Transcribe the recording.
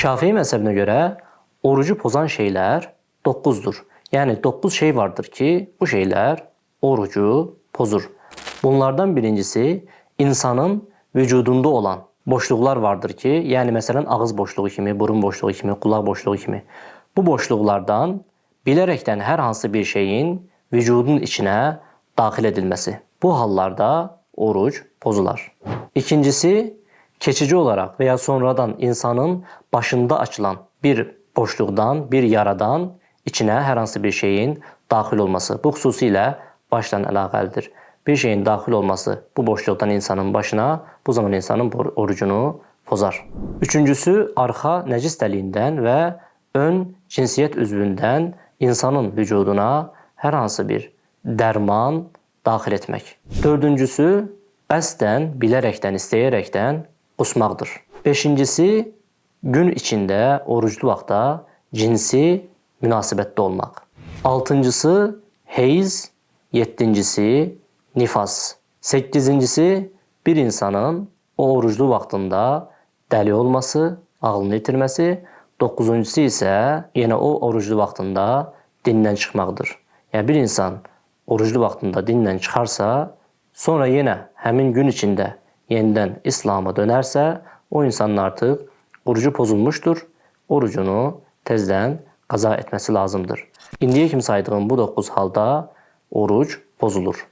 Şafii mezhebine göre orucu pozan şeyler 9'dur. Yani 9 şey vardır ki bu şeyler orucu pozur. Bunlardan birincisi insanın vücudunda olan boşluklar vardır ki, yani mesela ağız boşluğu kimi, burun boşluğu kimi, kulak boşluğu kimi. Bu boşluklardan bilerekten her hansı bir şeyin vücudun içine dahil edilmesi. Bu hallarda oruç bozular. İkincisi, geçici olarak veya sonradan insanın başında açılan bir boşluktan, bir yaradan içine her hansı bir şeyin dahil olması. Bu xüsusilə başla əlaqəlidir. Bir şeyin dahil olması bu boşluktan insanın başına, bu zaman insanın orucunu pozar. Üçüncüsü, arxa nəcis dəliyindən və ön cinsiyyət üzvündən insanın vücuduna hər hansı bir dərman daxil etmək. Dördüncüsü, qəsdən, bilərəkdən, istəyərəkdən qusmaqdır. Beşincisi, gün içində, oruclu vaxtda cinsi münasibətdə olmaq. Altıncısı, heyz. Yedincisi, nifas. Sekizincisi, bir insanın o oruclu vaxtında dəli olması, ağlını itirməsi. Dokuzuncusu isə yenə o oruclu vaxtında dindən çıxmaqdır. Yəni bir insan oruclu vaxtında dindən çıxarsa, sonra yenə həmin gün içində yenidən İslam'a dönərsə, o insanın artıq orucu pozulmuşdur. Orucunu tezdən qaza etməsi lazımdır. İndiyə kimi saydığım bu 9 halda oruc pozulur.